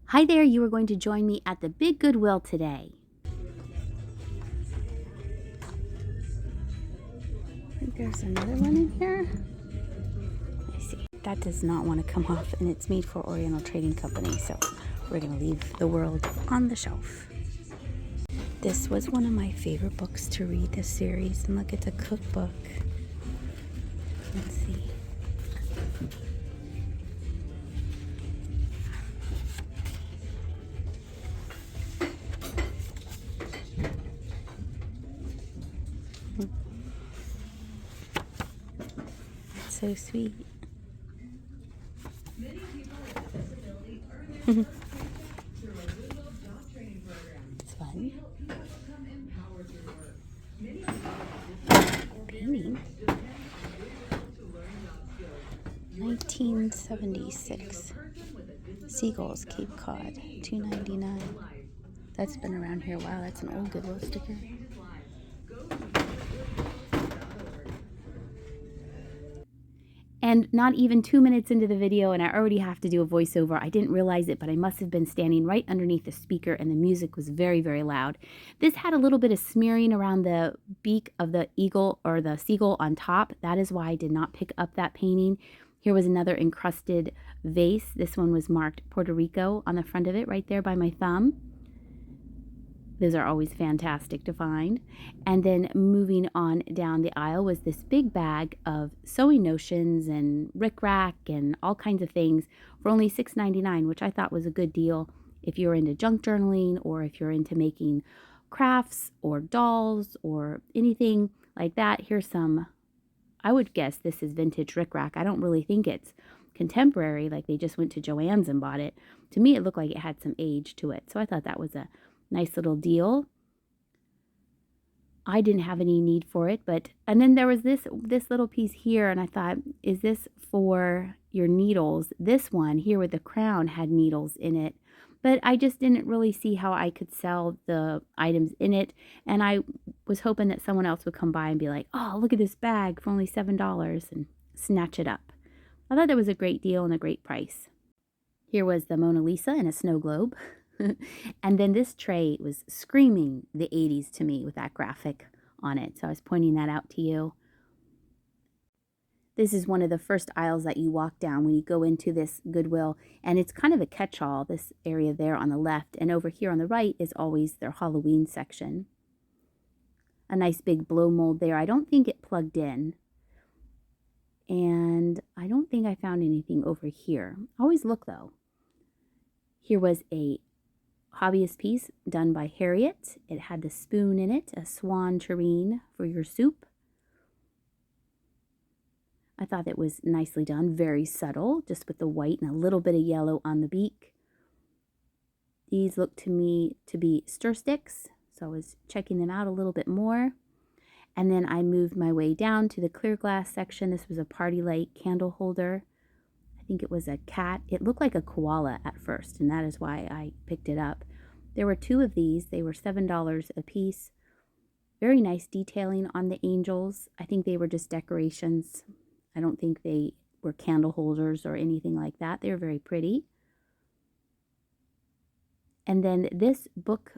Hi there, you are going to join me at the Big Goodwill today. I think there's another one in here. I see. That does not want to come off, and it's made for Oriental Trading Company, so we're going to leave the world on the shelf. This was one of my favorite books to read this series, and look, it's a cookbook. Let's see. It's so sweet. It's fun. Painting. 1976. Seagulls, Cape Cod, $2.99. That's been around here a while. That's an old Goodwill sticker. And not even 2 minutes into the video, and I already have to do a voiceover. I didn't realize it, but I must have been standing right underneath the speaker, and the music was very, very loud. This had a little bit of smearing around the beak of the eagle or the seagull on top. That is why I did not pick up that painting. Here was another encrusted vase. This one was marked Puerto Rico on the front of it, right there by my thumb. Those are always fantastic to find. And then moving on down the aisle was this big bag of sewing notions and rickrack and all kinds of things for only $6.99, which I thought was a good deal if you're into junk journaling or if you're into making crafts or dolls or anything like that. Here's some, I would guess this is vintage rickrack. I don't really think it's contemporary, like they just went to Joann's and bought it. To me, it looked like it had some age to it. So I thought that was a nice little deal. I didn't have any need for it, and then there was this little piece here, and I thought, is this for your needles? This one here with the crown had needles in it, but I just didn't really see how I could sell the items in it, and I was hoping that someone else would come by and be like, oh, look at this bag for only $7 and snatch it up. I thought that was a great deal and a great price. Here was the Mona Lisa in a snow globe. And then this tray was screaming the 80s to me with that graphic on it. So I was pointing that out to you. This is one of the first aisles that you walk down when you go into this Goodwill. And it's kind of a catch-all, this area there on the left. And over here on the right is always their Halloween section. A nice big blow mold there. I don't think it plugged in. And I don't think I found anything over here. Always look though. Here was a hobbyist piece done by Harriet. It had the spoon in it, a swan tureen for your soup. I thought it was nicely done, very subtle, just with the white and a little bit of yellow on the beak. These look to me to be stir sticks, so I was checking them out a little bit more. And then I moved my way down to the clear glass section. This was a party light candle holder. I think it was a cat. It looked like a koala at first, and that is why I picked it up. There were 2 of these. They were $7 a piece. Very nice detailing on the angels. I think they were just decorations. I don't think they were candle holders or anything like that. They were very pretty. And then this book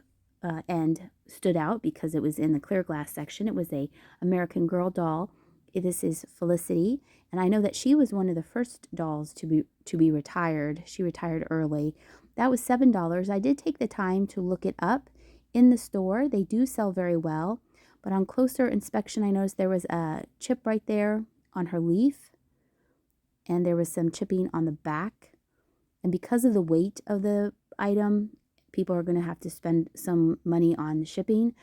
end stood out because it was in the clear glass section. It was a American Girl doll. This is Felicity, and I know that she was one of the first dolls to be retired. She retired early. That was $7. I did take the time to look it up in the store. They do sell very well, but on closer inspection, I noticed there was a chip right there on her leaf, and there was some chipping on the back. And because of the weight of the item, people are going to have to spend some money on shipping.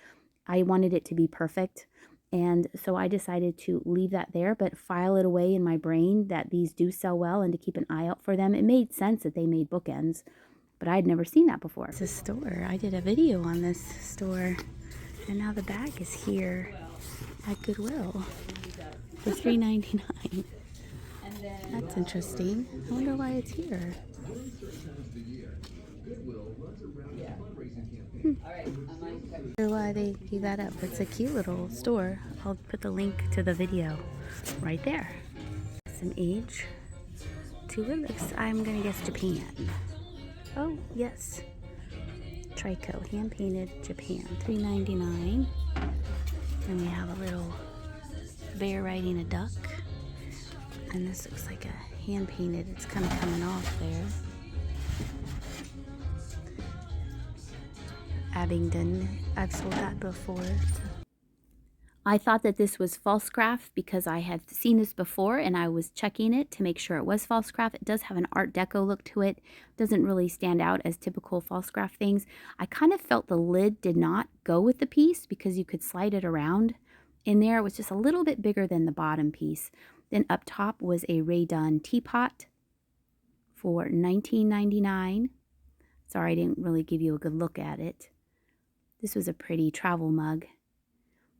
I wanted it to be perfect. And so I decided to leave that there, but file it away in my brain that these do sell well and to keep an eye out for them. It made sense that they made bookends, but I had never seen that before. It's a store. I did a video on this store, and now the bag is here at Goodwill for $3.99. That's interesting. I wonder why it's here. I wonder why they gave that up. It's a cute little store. I'll put the link to the video right there. Some age. 2 Willows. I'm gonna guess Japan. Oh, Yes. Trico, hand painted Japan, $3.99. And we have a little bear riding a duck. And this looks like a hand painted, it's kind of coming off there. Abingdon, I've sold that before. I thought that this was false craft because I had seen this before and I was checking it to make sure it was false craft. It does have an Art Deco look to it. Doesn't really stand out as typical false craft things. I kind of felt the lid did not go with the piece because you could slide it around in there. It was just a little bit bigger than the bottom piece. Then up top was a Ray Dunn teapot for $19.99. Sorry, I didn't really give you a good look at it. This was a pretty travel mug.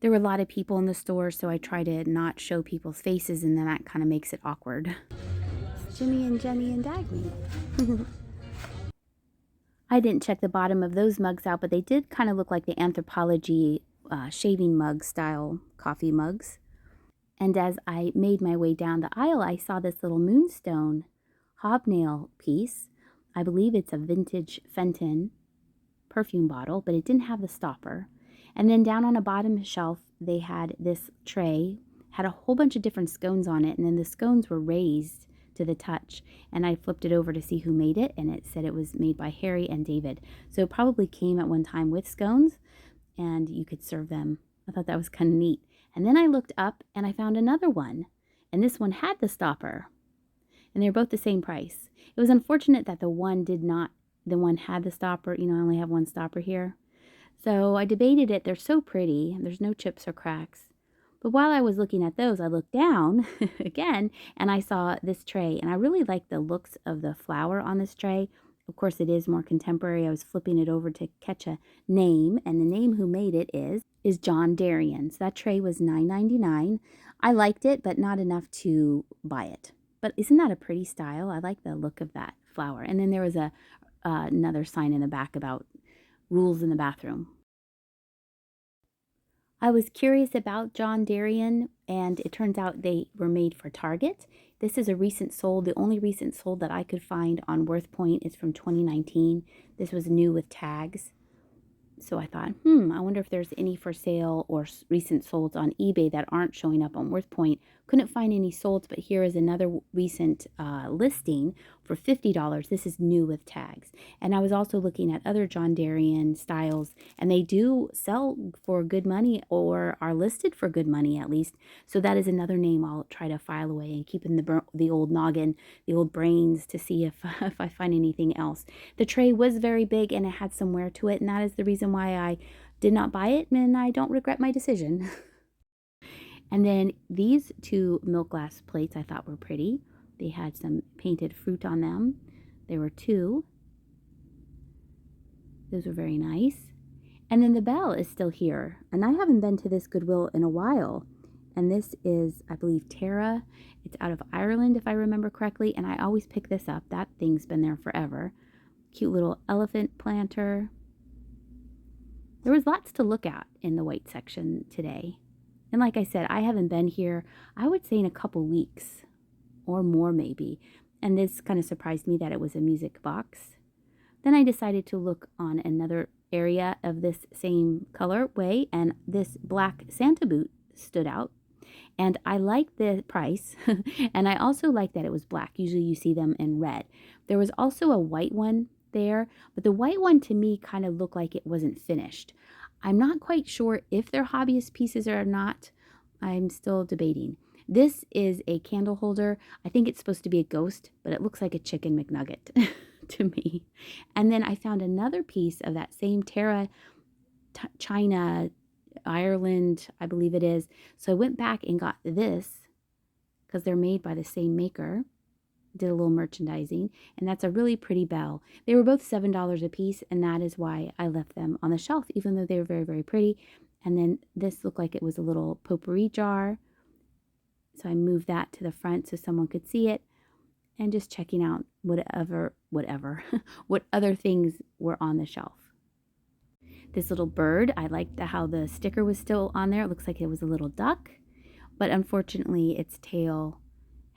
There were a lot of people in the store, so I try to not show people's faces, and then that kind of makes it awkward. It's Jimmy and Jenny and Dagny. I didn't check the bottom of those mugs out, but they did kind of look like the Anthropology shaving mug style coffee mugs. And as I made my way down the aisle, I saw this little moonstone hobnail piece. I believe it's a vintage Fenton perfume bottle, but it didn't have the stopper. And then down on a bottom shelf, they had this tray, had a whole bunch of different scones on it, and then the scones were raised to the touch. And I flipped it over to see who made it, and it said it was made by Harry and David. So it probably came at one time with scones, and you could serve them. I thought that was kind of neat. And then I looked up, and I found another one, and this one had the stopper. And they're both the same price. It was unfortunate that the one had the stopper. You know, I only have one stopper here. So I debated it. They're so pretty. There's no chips or cracks. But while I was looking at those, I looked down again and I saw this tray. And I really like the looks of the flower on this tray. Of course, it is more contemporary. I was flipping it over to catch a name. And the name who made it is John Darien. So that tray was $9.99. I liked it, but not enough to buy it. But isn't that a pretty style? I like the look of that flower. And then there was another sign in the back about rules in the bathroom. I was curious about John Darien, and it turns out they were made for Target. This is a recent sold. The only recent sold that I could find on WorthPoint is from 2019. This was new with tags. So I thought, I wonder if there's any for sale or recent solds on eBay that aren't showing up on WorthPoint. Couldn't find any solds, but here is another recent listing for $50. This is new with tags. And I was also looking at other John Darien styles, and they do sell for good money or are listed for good money at least. So that is another name I'll try to file away and keep in the old noggin, the old brains to see if I find anything else. The tray was very big and it had some wear to it, and that is the reason why I did not buy it, and I don't regret my decision. And then these two milk glass plates I thought were pretty. They had some painted fruit on them. There were two. Those were very nice. And then the bell is still here. And I haven't been to this Goodwill in a while. And this is, I believe, Tara. It's out of Ireland, if I remember correctly. And I always pick this up. That thing's been there forever. Cute little elephant planter. There was lots to look at in the white section today. And like I said, I haven't been here, I would say in a couple weeks or more maybe. And this kind of surprised me that it was a music box. Then I decided to look on another area of this same colorway, and this black Santa boot stood out. And I liked the price, and I also liked that it was black. Usually you see them in red. There was also a white one there, but the white one to me kind of looked like it wasn't finished. I'm not quite sure if they're hobbyist pieces or not. I'm still debating. This is a candle holder. I think it's supposed to be a ghost, but it looks like a chicken McNugget to me. And then I found another piece of that same Tara China, Ireland, I believe it is. So I went back and got this because they're made by the same maker. Did a little merchandising, and that's a really pretty bell. They were both $7 a piece, and that is why I left them on the shelf, even though they were very, very pretty. And then this looked like it was a little potpourri jar, so I moved that to the front so someone could see it, and just checking out what other things were on the shelf. This little bird, I liked how the sticker was still on there. It looks like it was a little duck, but unfortunately its tail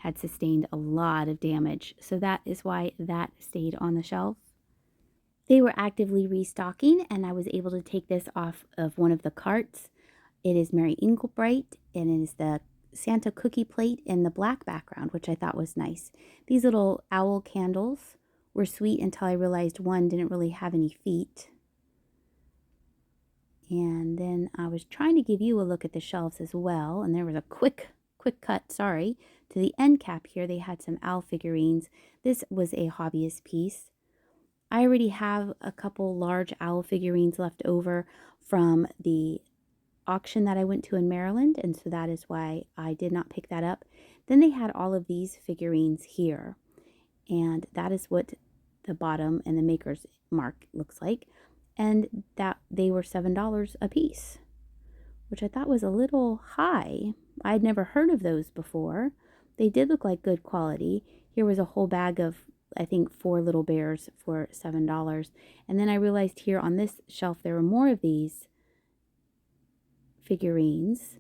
had sustained a lot of damage, so that is why that stayed on the shelf. They were actively restocking, and I was able to take this off of one of the carts. It is Mary Inglebright, and it is the Santa cookie plate in the black background, which I thought was nice. These little owl candles were sweet until I realized one didn't really have any feet. And then I was trying to give you a look at the shelves as well, and there was a quick cut, sorry, to the end cap here. They had some owl figurines. This was a hobbyist piece. I already have a couple large owl figurines left over from the auction that I went to in Maryland, and so that is why I did not pick that up. Then they had all of these figurines here, and that is what the bottom and the maker's mark looks like, and that they were $7 a piece, which I thought was a little high. I'd never heard of those before. They did look like good quality. Here was a whole bag of, I think, 4 little bears for $7. And then I realized here on this shelf there were more of these figurines.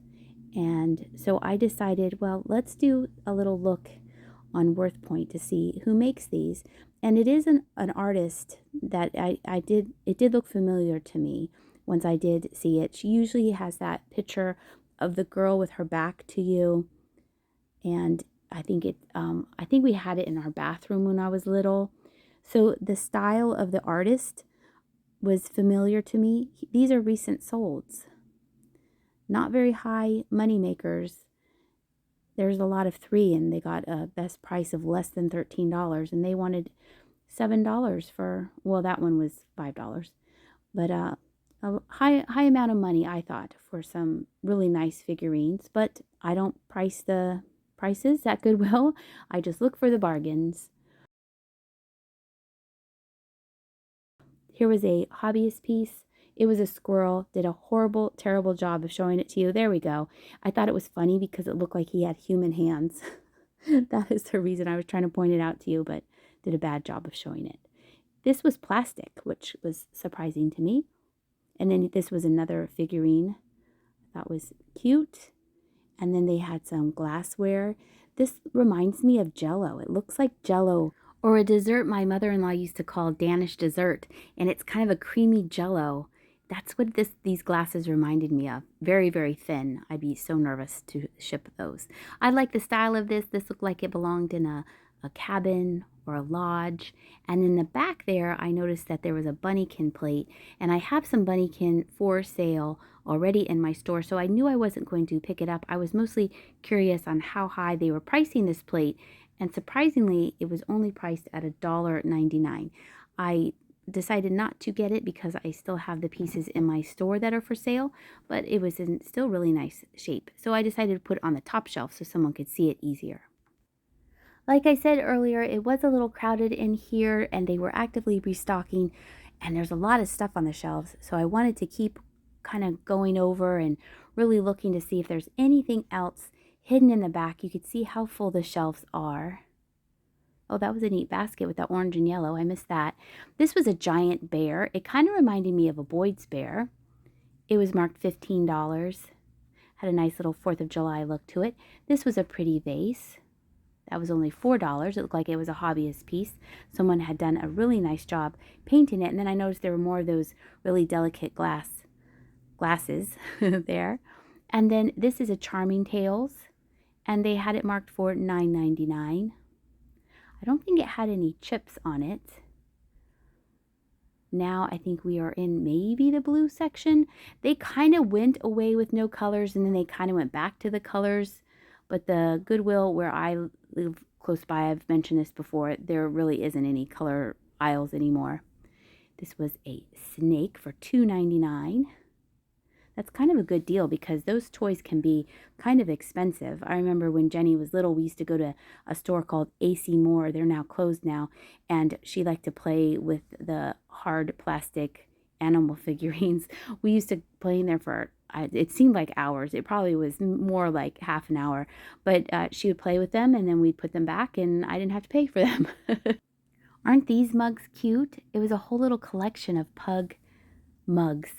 And so I decided, well, let's do a little look on WorthPoint to see who makes these. And it is an artist that it did look familiar to me once I did see it. She usually has that picture of the girl with her back to you. And I think we had it in our bathroom when I was little. So the style of the artist was familiar to me. These are recent solds. Not very high money makers. There's a lot of 3, and they got a best price of less than $13, and they wanted $7 for, well, that one was $5. But a high amount of money, I thought, for some really nice figurines. But I don't price the prices at Goodwill. I just look for the bargains. Here was a hobbyist piece. It was a squirrel. Did a horrible, terrible job of showing it to you. There we go. I thought it was funny because it looked like he had human hands. That is the reason I was trying to point it out to you, but did a bad job of showing it. This was plastic, which was surprising to me. And then this was another figurine that was cute. And then they had some glassware. This reminds me of Jell-O. It looks like Jell-O, or a dessert my mother-in-law used to call Danish dessert, and it's kind of a creamy Jell-O. That's what these glasses reminded me of. Very, very thin. I'd be so nervous to ship those. I like the style of this. This looked like it belonged in a cabin or a lodge. And in the back there, I noticed that there was a bunnykin plate, and I have some bunnykin for sale already in my store, so I knew I wasn't going to pick it up. I was mostly curious on how high they were pricing this plate, and surprisingly, it was only priced at $1.99. I decided not to get it because I still have the pieces in my store that are for sale, but it was in still really nice shape. So I decided to put it on the top shelf so someone could see it easier. Like I said earlier, it was a little crowded in here, and they were actively restocking, and there's a lot of stuff on the shelves, so I wanted to keep kind of going over and really looking to see if there's anything else hidden in the back. You could see how full the shelves are. Oh, that was a neat basket with that orange and yellow. I missed that. This was a giant bear. It kind of reminded me of a Boyd's bear. It was marked $15. Had a nice little 4th of July look to it. This was a pretty vase. That was only $4. It looked like it was a hobbyist piece. Someone had done a really nice job painting it. And then I noticed there were more of those really delicate glasses there. And then this is a Charming Tales, and they had it marked for $9.99. I don't think it had any chips on it. Now I think we are in maybe the blue section. They kind of went away with no colors, and then they kind of went back to the colors. But the Goodwill where I live close by, I've mentioned this before, there really isn't any color aisles anymore. This was a snake for $2.99. That's kind of a good deal because those toys can be kind of expensive. I remember when Jenny was little, we used to go to a store called AC Moore. They're now closed now. And she liked to play with the hard plastic animal figurines. We used to play in there for, it seemed like hours. It probably was more like half an hour. But she would play with them, and then we'd put them back, and I didn't have to pay for them. Aren't these mugs cute? It was a whole little collection of pug mugs.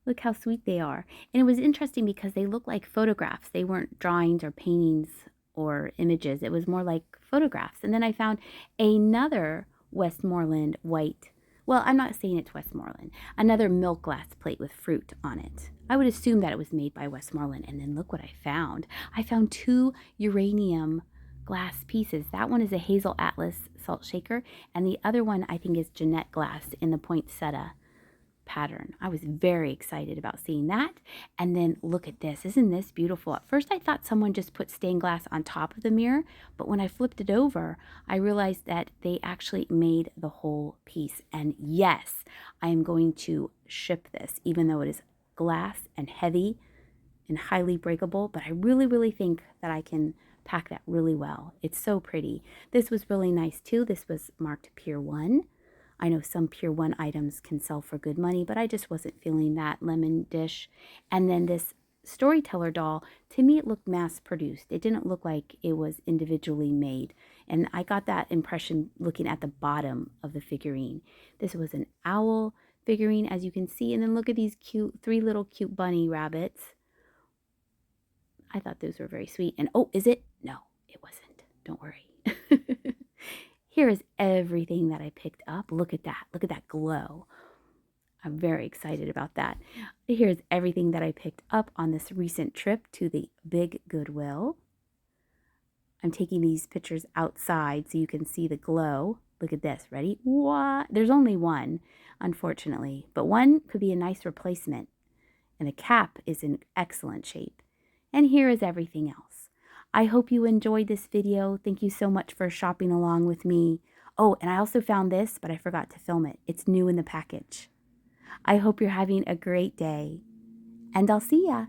Look how sweet they are. And it was interesting because they look like photographs. They weren't drawings or paintings or images. It was more like photographs. And then I found another Westmoreland white Well, I'm not saying it's Westmoreland. Another milk glass plate with fruit on it. I would assume that it was made by Westmoreland. And then look what I found. I found 2 uranium glass pieces. That one is a Hazel Atlas salt shaker, and the other one I think is Jeanette glass in the poinsettia pattern. I was very excited about seeing that. And then look at this. Isn't this beautiful? At first I thought someone just put stained glass on top of the mirror, but when I flipped it over, I realized that they actually made the whole piece. And yes, I am going to ship this, even though it is glass and heavy and highly breakable, but I really, really think that I can pack that really well. It's so pretty. This was really nice too. This was marked Pier 1. I know some Pier 1 items can sell for good money, but I just wasn't feeling that lemon dish. And then this storyteller doll, to me it looked mass produced. It didn't look like it was individually made. And I got that impression looking at the bottom of the figurine. This was an owl figurine, as you can see. And then look at these cute, 3 little cute bunny rabbits. I thought those were very sweet. And oh, is it? No, it wasn't. Don't worry. Here is everything that I picked up. Look at that. Look at that glow. I'm very excited about that. Here's everything that I picked up on this recent trip to the Big Goodwill. I'm taking these pictures outside so you can see the glow. Look at this. Ready? What? There's only one, unfortunately, but one could be a nice replacement. And the cap is in excellent shape. And here is everything else. I hope you enjoyed this video. Thank you so much for shopping along with me. Oh, and I also found this, but I forgot to film it. It's new in the package. I hope you're having a great day, and I'll see ya.